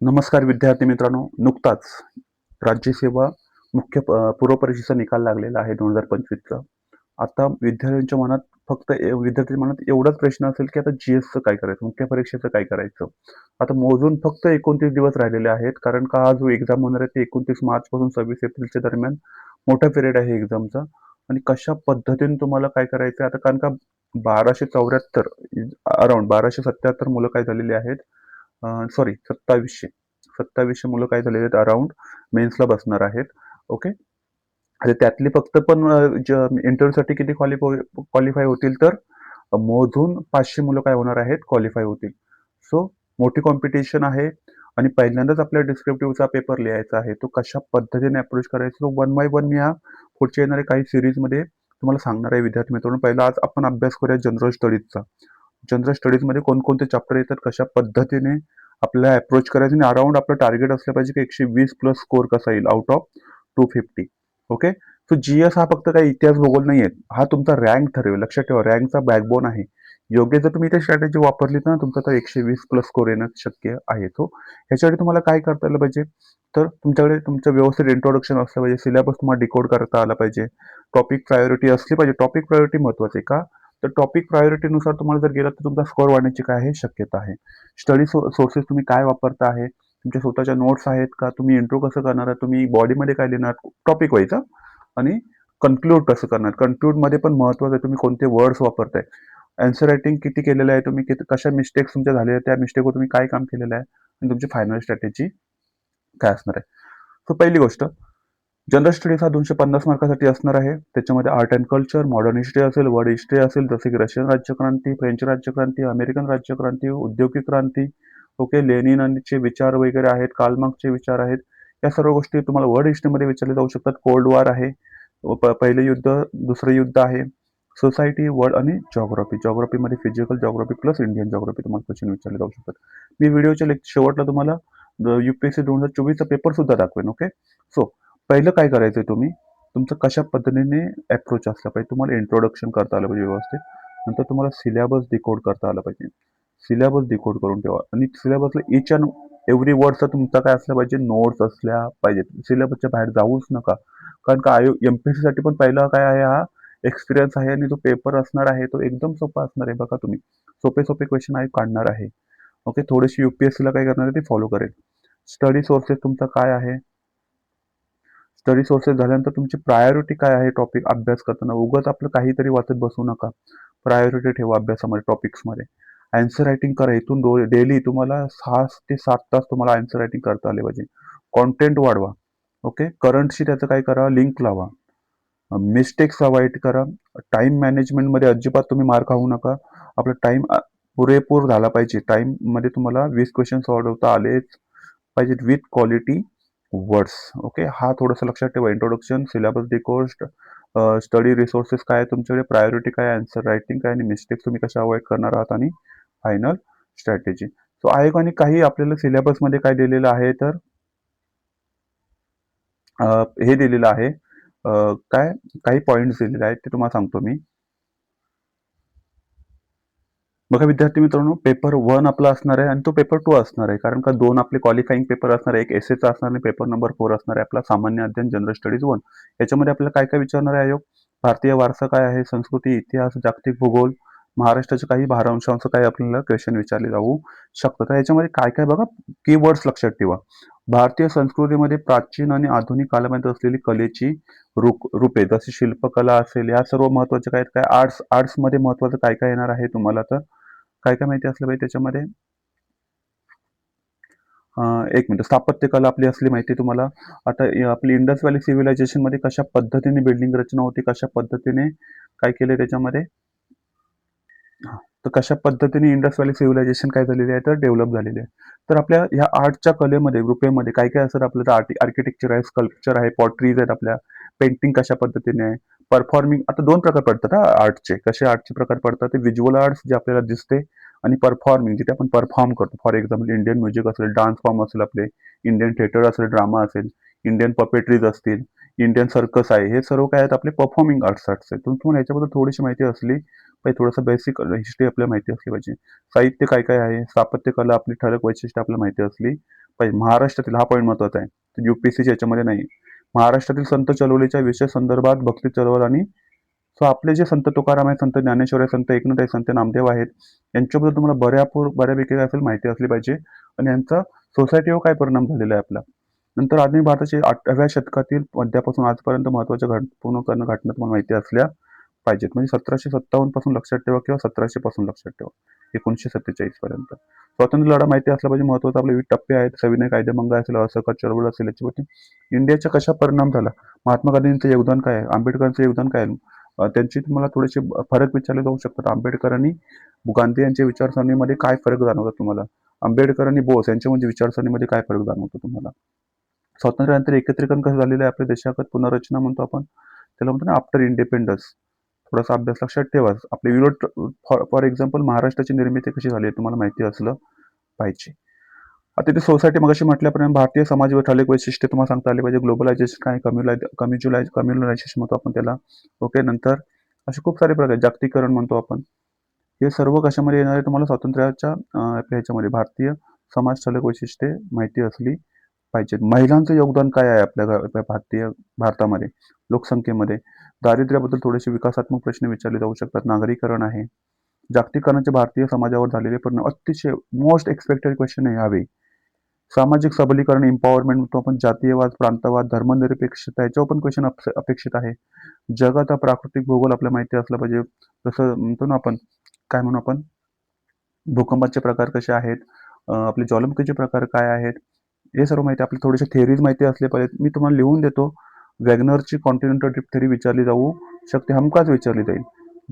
नमस्कार विद्यार्थी मित्रांनो, नुकताच राज्यसेवा पूर्व परीक्षेचा निकाल लागलेला आहे 2025चा. आता विद्यार्थ्यांच्या मनात विद्यार्थ्यांच्या मनात एवढाच प्रश्न असेल, की आता जी-एसचं काय करायचं? मुख्य परीक्षेचं काय करायचं? आता मोजून फक्त 29 दिवस राहिलेले आहेत. कारण का हा जो एक्झाम होणार आहे ते 29 मार्चपासून 26 एप्रिलच्या दरम्यान मोठा पिरियड आहे एक्झामचा. आणि कशा पद्धतीने तुम्हाला काय करायचं आहे? आता कारण का 1274 अराउंड 1277 मुलं काय झालेली आहेत, सॉरी 2700 मुलं काय झालेले आहेत अराउंड मेन्सला बसणार आहेत. ओके. आणि त्यातली फक्त पण इंटरव्ह्यूसाठी किती क्वालिफाय होतील तर मोजून 500 मुलं काय होणार आहेत, क्वालिफाय होतील. सो मोठी कॉम्पिटिशन आहे आणि पहिल्यांदाच आपल्या डिस्क्रिप्टिव्हचा पेपर लिहायचा आहे. तो कशा पद्धतीने अप्रोच करायचा तो वन बाय वन मी ह्या पुढच्या येणाऱ्या काही सिरीजमध्ये तुम्हाला सांगणार आहे विद्यार्थी मित्रांनो. पहिला आज आपण अभ्यास करूया जनरल स्टडीजचा. जनरल स्टडीजमध्ये कोणकोणते चॅप्टर येतात, कशा पद्धतीने आपल्याला अप्रोच करायचं आणि अराउंड आपलं टार्गेट असलं पाहिजे की 120 प्लस स्कोर कसा येईल out of 250. Okay. So GS हा फक्त काही इतिहास भूगोल नाही आहे, हा तुमचा रँक ठरवेल. लक्षात ठेवा, रँकचा बॅकबोन आहे. योग्य जर तुम्ही इथे स्ट्रॅटेजी वापरली तर तुमचा तर 120 प्लस स्कोर येणं शक्य आहे. तो ह्याच्यासाठी तुम्हाला काय करता आलं पाहिजे, तर तुमच्याकडे तुमचं व्यवस्थित इंट्रोडक्शन असलं पाहिजे, सिलेबस तुम्हाला डिकोड करता आला पाहिजे, टॉपिक प्रायोरिटी असली पाहिजे. टॉपिक प्रायोरिटी महत्वाची का, तर टॉपिक प्रायोरिटीनुसार तुम्हाला जर गेलात तर तुमचा स्कोर वाढण्याची काय आहे शक्यता आहे. स्टडी सोर्सेस तुम्ही काय वापरता आहे, तुमच्या स्वतःच्या नोट्स आहेत का, तुम्ही इंट्रो कसं करणार आहे, तुम्ही बॉडीमध्ये काय लिहिणार, टॉपिक व्हायचा आणि कन्क्लूड कसं करणार. कन्क्लूड मध्ये पण महत्वाचं आहे तुम्ही कोणते वर्ड्स वापरताय, आन्सर रायटिंग किती केलेलं आहे तुम्ही, कशा मिस्टेक्स तुमच्या झालेल्या त्या मिस्टेकवर तुम्ही काय काम केलेलं आहे आणि तुमची फायनल स्ट्रॅटेजी काय असणार आहे. सो पहिली गोष्ट, जनरल स्टडीज हा 250 मार्कासाठी असणार आहे. त्याच्यामध्ये art and culture, modern history असेल, वर्ल्ड हिस्ट्री असेल, जसे की रशियन राज्यक्रांती, फ्रेंच राज्यक्रांती, अमेरिकन राज्यक्रांती, औद्योगिक क्रांती, ओके, लेनिनचे विचार वगैरे आहेत, कार्ल मार्क्सचे विचार आहेत. या सर्व गोष्टी तुम्हाला वर्ल्ड हिस्ट्रीमध्ये विचारल्या जाऊ शकतात. कोल्ड वॉर आहे, पहिलं युद्ध, दुसरं युद्ध आहे, सोसायटी, वर्ल्ड आणि जॉग्राफी. जॉग्राफीमध्ये physical geography plus Indian geography तुम्हाला क्वेश्चन विचारले जाऊ शकतात. मी व्हिडिओच्या शेवटला तुम्हाला UPSC 2024चा पेपर सुद्धा दाखवेन. ओके. सो पहिलं काय करायचंय, तुम्ही तुमचं कशा पद्धतीने अप्रोच असला पाहिजे, तुम्हाला इंट्रोडक्शन करता आलं पाहिजे व्यवस्थित. नंतर तुम्हाला सिलेबस डिकोड करता आला पाहिजे. सिलेबस डिकोड करून ठेवा आणि सिलेबसला इच अँड एव्हरी वर्डचा तुमचा काय असला पाहिजे, नोट्स असल्या पाहिजेत. सिलेबसच्या बाहेर जाऊच नका. कारण का MPSC साठी पण पहिला काय आहे, हा एक्सपिरियन्स आहे आणि जो पेपर असणार आहे तो एकदम सोपा असणार आहे. बघा, तुम्ही सोपे सोपे क्वेश्चन आहे काढणार आहे. ओके. थोडीशी UPSC ला काय करणार आहे ते फॉलो करेल. स्टडी सोर्सेस तुमचा काय आहे, स्टडी सोर्सेस झाल्यानंतर तुमची प्रायोरिटी काय आहे, टॉपिक अभ्यास करताना उगाच आपलं काहीतरी वाचत बसू नका. प्रायोरिटी ठेवा अभ्यासामध्ये, टॉपिक्समध्ये. आन्सर रायटिंग करा. इथून डेली तुम्हाला 6 ते 7 तास तुम्हाला आन्सर रायटिंग करता आले पाहिजे. कॉन्टेंट वाढवा. ओके. करंटशी त्याचं काय करा, लिंक लावा. मिस्टेक्स अवॉइड करा. टाइम मॅनेजमेंटमध्ये अजिबात तुम्ही मार खाऊ नका. आपला टाइम पुरेपूर झाला पाहिजे. टाइम मध्ये तुम्हाला 20 क्वेश्चन सोडवता आलेच पाहिजेत विथ क्वालिटी वर्ड्स. ओके. हा थोडंसं लक्षात ठेवा. Introduction, syllabus decode, study resources काय आहे तुमच्याकडे, प्रायोरिटी काय, आन्सर रायटिंग काय आणि मिस्टेक्स तुम्ही कशा अवॉइड करणार आहात आणि फायनल स्ट्रॅटेजी. सो आयोगाने काही आपल्याला सिलेबसमध्ये काय दिलेलं आहे, तर हे दिलेलं आहे, काय काही पॉईंट्स दिलेले आहेत ते तुम्हाला सांगतो मी. बघा विद्यार्थी मित्रांनो, पेपर 1 आपला असणार आहे आणि तो पेपर 2 असणार आहे. कारण का 2 आपले क्वालिफाईंग पेपर असणार आहे, एक एसेचा असणार आणि पेपर नंबर 4 असणार आहे आपला सामान्य अध्ययन जनरल स्टडीज 1. याच्यामध्ये आपल्याला काय काय विचारणार आहे आयोग, भारतीय वारसा काय आहे, संस्कृती, इतिहास, जागतिक भूगोल, महाराष्ट्राचे काही भारांशांचं काही आपल्याला क्वेश्चन विचारले जाऊ शकतात. तर याच्यामध्ये काय काय बघा, कीवर्ड्स लक्षात ठेवा. भारतीय संस्कृतीमध्ये प्राचीन आणि आधुनिक कालामध्ये असलेली कलेची रूपे, जशी शिल्पकला असेल, या सर्व महत्वाचे काय काय, आर्ट्समध्ये महत्वाचं काय काय येणार आहे तुम्हाला, तर काय काय माहिती असलं पाहिजे त्याच्यामध्ये. एक मिनिट, स्थापत्यकला आपली असली माहिती तुम्हाला. आता आपली इंडस व्हॅली सिव्हिलायझेशन मध्ये कशा पद्धतीने बिल्डिंग रचना होती, कशा पद्धतीने काय केले त्याच्यामध्ये, तर कशा पद्धतीने इंडस व्हॅली सिव्हिलायझेशन काय झालेली आहे, तर डेव्हलप झालेली आहे. तर आपल्या ह्या आर्टच्या कलेमध्ये ग्रुपेमध्ये काय काय असतं, आपलं आर्किटेक्चर आहे, स्कल्पचर आहे, पॉटरीज आहेत, आपल्या पेंटिंग कशा पद्धतीने आहे, परफॉर्मिंग. आता 2 प्रकार पडतात हा आर्टचे. कसे आर्टचे प्रकार पडतात, ते व्हिज्युअल आर्ट्स जे आपल्याला दिसते आणि परफॉर्मिंग जिथे आपण परफॉर्म करतो. फॉर एक्झाम्पल इंडियन म्युझिक असेल, डान्स फॉर्म असेल, आपले इंडियन थिएटर असेल, ड्रामा असेल, इंडियन पपेट्रीज असतील, इंडियन सर्कस आहे, हे सर्व काय आहेत आपले परफॉर्मिंग आर्ट्स आहेत. तुम्हाला याच्याबद्दल थोडीशी माहिती असली पाहिजे, थोडंसं बेसिक हिस्ट्री आपल्याला माहिती असली पाहिजे. साहित्य काय काय आहे, स्थापत्यकला आपली ठळक वैशिष्ट्य आपल्याला माहिती असली पाहिजे. महाराष्ट्रातील हा पॉईंट महत्वाचा आहे, UPSCच्या याच्यामध्ये नाही. महाराष्ट्रातील संत चळवळीच्या विषय संदर्भात भक्ती चळवळ आणि सो आपले जे संत तुकाराम आहेत, संत ज्ञानेश्वर आहे, संत एकनाथ आहे, संत नामदेव आहेत, यांच्याबद्दल तुम्हाला बऱ्यापैकी काय असेल माहिती असली पाहिजे आणि यांचा सोसायटीवर काय परिणाम झालेला आहे आपला. नंतर आधुनिक भारताचे 8व्या शतकातील मध्यापासून आजपर्यंत महत्त्वाच्या पूर्ण घटना तुम्हाला माहिती असल्या पाहिजेत. म्हणजे 1757 पासून लक्षात ठेवा किंवा 1700 पासून लक्षात ठेवा, 1947 पर्यंत. स्वातंत्र्य लढा माहिती असला पाहिजे. महत्त्वाचा आपले विविध टप्पे आहेत, सविनय कायदेभंग असेल, असहकार चळवळ असेल, याच्यावरती इंडियाचा कशा परिणाम झाला, महात्मा गांधींचं योगदान काय आहे, आंबेडकरांचं योगदान काय आहे, त्यांची तुम्हाला थोडेसे फरक विचारले जाऊ शकतात. आंबेडकर आणि गांधी यांच्या विचारसरणीमध्ये काय फरक जाणवतात तुम्हाला, आंबेडकर आणि बोस यांच्यामध्ये विचारसरणीमध्ये काय फरक जाणवतो तुम्हाला. स्वातंत्र्यानंतर एकत्रीकरण कसं झालेलं आहे आपल्या देशात, पुनर्रचना म्हणतो आपण त्याला, म्हणतो ना आफ्टर इंडिपेंडन्स. थोडासा अभ्यास लक्षात ठेवा. आपले विरोध फॉर एक्झाम्पल महाराष्ट्राची निर्मिती कशी झाली आहे तुम्हाला माहिती असलं पाहिजे. आता ते सोसायटी मगाशी म्हटल्याप्रमाणे भारतीय समाज व ठराविक वैशिष्ट्य तुम्हाला सांगता आले पाहिजे. ग्लोबलायझेशन काय, कम्युनलायझेशन म्हणतो आपण त्याला. ओके, नंतर असे खूप सारे प्रकार, जागतिकीकरण म्हणतो आपण. हे सर्व कशामध्ये येणार आहे तुम्हाला, स्वातंत्र्याच्या ह्याच्यामध्ये भारतीय समाज ठराविक वैशिष्ट्ये माहिती असली पाहिजेत. महिलांचं योगदान काय आहे आपल्या भारतामध्ये लोकसंख्येमध्ये. दारिद्र्याबद्दल थोडेसे विकासात्मक प्रश्न विचारले जाऊ शकतात. नागरीकरण आहे. जागतिकीकरणाचे भारतीय समाजावर झालेले परिणाम अतिशय मोस्ट एक्सपेक्टेड क्वेश्चन आहे यावेळी. सामाजिक सबलीकरण, एम्पॉवरमेंट म्हणतो आपण, जातीयवाद, प्रांतवाद, धर्मनिरपेक्षता याच्यावर पण क्वेश्चन अपेक्षित आहे. जगाचा प्राकृतिक भूगोल आपल्याला माहिती असला पाहिजे. जसं म्हणतो ना आपण, काय म्हणू आपण, भूकंपाचे प्रकार कसे आहेत, आपले ज्वालामुखीचे प्रकार काय आहेत, हे सर्व माहिती, आपली थोडीशी थेअरीज माहिती असले पाहिजेत. मी तुम्हाला लिहून देतो. वॅगनरची कॉन्टिनेंटल ड्रिफ्ट थेअरी विचारली जाऊ शकते, हमखास विचारली जाईल.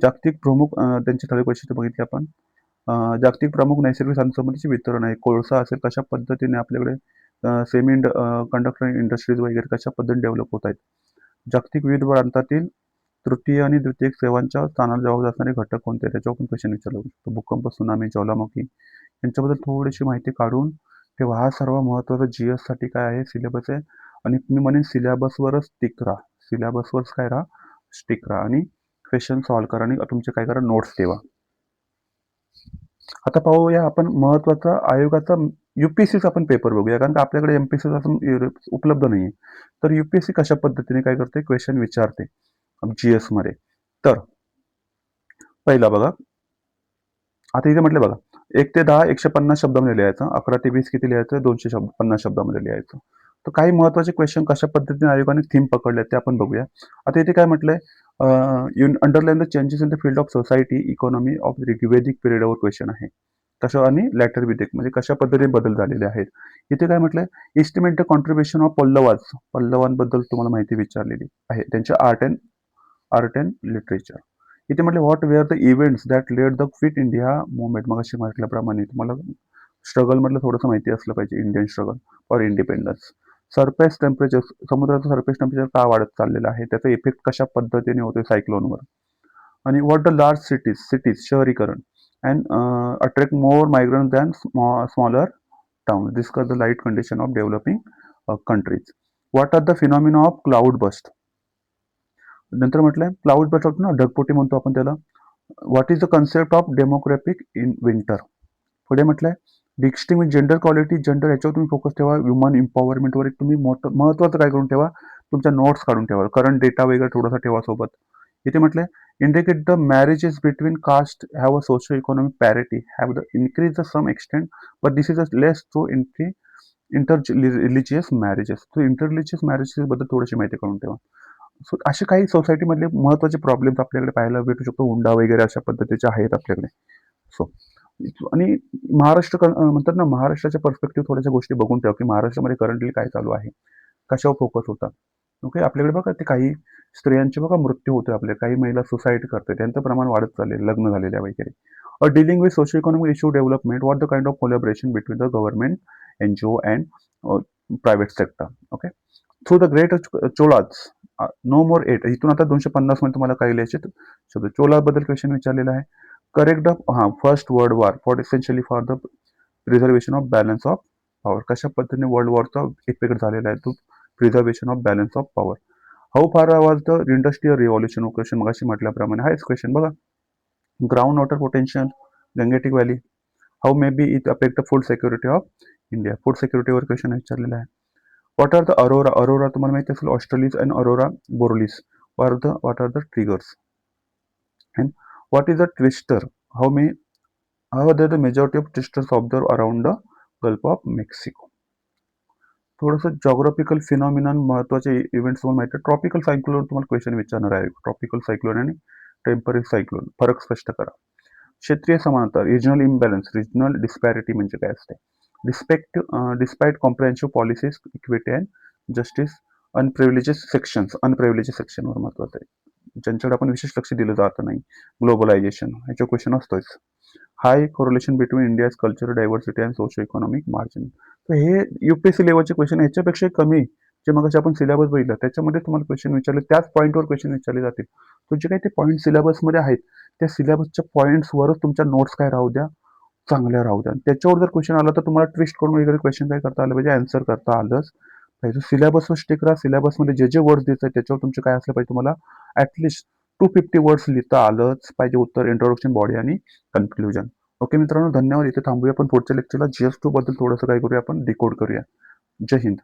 जागतिक प्रमुख त्यांची ठराविक वैशिष्ट्ये बघितली आपण. जागतिक प्रमुख नैसर्गिक संपत्तीचे वितरण आहे. कोळसा असेल, कशा पद्धतीने आपल्याकडे सेमी कंडक्टर इंडस्ट्रीज वगैरे कशा पद्धतीने डेव्हलप होत आहेत. जागतिक विविध प्रांतातील तृतीय आणि द्वितीय सेवांच्या स्थानाला जबाबदार असणारे घटक कोणते, त्याच्यावर पण क्वेश्चन विचारला जाऊ शकतो. भूकंप, सुनामी, ज्वालामुखी यांच्याबद्दल थोडीशी माहिती काढून तेव्हा हा सर्व महत्त्वाचा GS साठी काय आहे, सिलेबस आहे. आणि मी म्हणेन सिलेबसवरच स्टिक राहा, सिलेबसवरच काय राहा, स्टिक राहा आणि क्वेश्चन सॉल्व्ह करा आणि तुमचे काय करा, नोट्स ठेवा. आता पाहूया आपण महत्त्वाचा आयोगाचा UPSCचा आपण पेपर बघूया, कारण आपल्याकडे MPSCचा अजून उपलब्ध नाहीये. तर UPSC कशा पद्धतीने काय करते, क्वेश्चन विचारते GS मध्ये. तर पहिला बघा, आता इथे म्हटलं बघा, 1 ते 10 150 शब्दामध्ये लिहायचं, 11 ते 20 किती लिहायचं, 250 शब्दामध्ये लिहायचं. तर काही महत्त्वाचे क्वेश्चन कशा पद्धतीने आयोगाने थीम पकडले ते आपण बघूया. आता इथे काय म्हटलंय, underline the changes in the field of society economy of Rigvedic पिरियडवर क्वेश्चन आहे. कशा आणि लॅटर विदिक म्हणजे कशा पद्धतीने बदल झालेले आहेत. इथे काय म्हटलंय, एस्टिमेट द कॉन्ट्रीब्युशन ऑफ पल्लवांबद्दल तुम्हाला माहिती विचारलेली आहे, त्यांच्या आर्ट अँड लिटरेचर. इथे म्हटलं, what were the events that led the quit India movement. मग अशी म्हटल्याप्रमाणे तुम्हाला स्ट्रगल मधलं थोडंसं माहिती असलं पाहिजे, Indian struggle for independence. Surface temperature, समुद्राचं सरफेस टेम्परेचर का वाढत चाललेलं आहे, त्याचा इफेक्ट कशा पद्धतीने होतोय सायक्लोनवर. आणि व्हॉट द लार्ज सिटीज शहरीकरण and attract more migrant than smaller town. Discuss the light condition of developing countries. What are the phenomena of cloud burst. नंतर म्हटलंय क्लाउड बस्ट होतो ना, ढगफुटी म्हणतो आपण त्याला. What is the concept of demographic in winter. पुढे म्हटलंय, distinct gender quality, gender याच्यावर तुम्ही फोकस ठेवा. ह्युमन एम्पॉवरमेंटवर एक तुम्ही महत्त्वाचं काय करून ठेवा, तुमच्या नोट्स काढून ठेवा, करंट डेटा वगैरे थोडासा ठेवा सोबत. इथे म्हटलंय, indicate the marriages between caste have a socio economic parity have the increase the some extent but this is a less through inter religious marriages. तो इंटर रिलिजियस मॅरेजेस बद्दल थोडीशी माहिती काढून ठेवा. सो असे काही सोसायटीमधले महत्त्वाचे प्रॉब्लेम्स आपल्याकडे पाहायला भेटू शकतो. हुंडा वगैरे अशा पद्धतीचे आहेत आपल्याकडे. सो आणि महाराष्ट्र म्हणतात ना, महाराष्ट्राच्या पर्स्पेक्टिव्ह थोड्याशा गोष्टी बघून ठेवा की महाराष्ट्रामध्ये करंटली काय चालू आहे, कशावर फोकस होता. ओके, आपल्याकडे बघा ते काही स्त्रियांचे बघा मृत्यू होतो, आपल्या काही महिला सुसाईड करते, त्यांचं प्रमाण वाढत चालले लग्न झालेल्या वगैरे. Dealing with socio economic issue development, what the kind of collaboration between the government, NGO and private sector. Okay, through the great Cholas no more 8. इथून आता 250 मध्ये तुम्हाला काही लिहायचे शब्द. चोलाबद्दल क्वेश्चन विचारलेला आहे. Correct the first world war for essentially for the preservation of balance of power. कशा पद्धतीने वर्ल्ड वॉरचा इफेक्ट झालेला आहे, तो preservation of balance of power. How far was the industrial revolution. Question मगाशी म्हटल्याप्रमाणे हाच क्वेश्चन बघा. Ground water potential, Gangetic valley. How may be it affect the food security of India. Food सिक्युरिटीवर क्वेश्चन विचारलेला आहे. What are the aurora? Aurora तुम्हाला माहिती असेल, australis and aurora borealis. What are the triggers? And what is a twister? How may how are the majority of twisters observe around the gulf of Mexico? थोडंसं geographical phenomenon महत्त्वाचे events तुम्हाला माहिती आहे. Tropical cyclone तुम्हाला question विचारणार आहे. Tropical cyclone आणि temporary cyclone फरक स्पष्ट करा. क्षेत्रीय समानता, रिजनल इम्बॅलन्स, रिजनल डिस्पॅरिटी म्हणजे काय असते? Despite comprehensive policies, equity and justice, unprivileges sections. Unprivileges सेक्शनवर महत्त्वाचं आहे, ज्यांच्याकडे आपण विशेष लक्ष दिलं जात नाही. ग्लोबलायझेशन ह्याचा क्वेश्चन असतोच. High correlation between India's cultural diversity and socio economic margin. तर हे युपीएससी लेवलचे क्वेश्चन ह्याच्यापेक्षा कमी जे मग आपण सिलेबस बघितलं त्याच्यामध्ये तुम्हाला क्वेश्चन विचारले, त्याच पॉईंटवर क्वेश्चन विचारले जातील. तुमचे काही ते पॉईंट सिलेबसमध्ये आहेत, त्या सिलेबसच्या पॉईंट्सवरच तुमच्या नोट्स काय राहू द्या, चांगल्या राहू द्या. त्याच्यावर जर क्वेश्चन आला तर तुम्हाला ट्विस्ट करून वगैरे क्वेश्चन काय करता आलं पाहिजे, आन्सर करता आलंच पाहिजे. सिलेबसवर स्टिक राहा. सिलेबसमध्ये जे वर्ड्स द्यायचे त्याच्यावर तुमचे काय असलं पाहिजे, तुम्हाला ऍटलिस्ट 250 वर्ड्स लिहिता आलंच पाहिजे. उत्तर, इंट्रोडक्शन, बॉडी आणि कन्क्लुजन. ओके मित्रांनो, धन्यवाद. इथे थांबूया. आपण पुढच्या लेक्चरला GS2 बद्दल थोडंसं काय करूया, आपण डिकोड करूया. जय हिंद.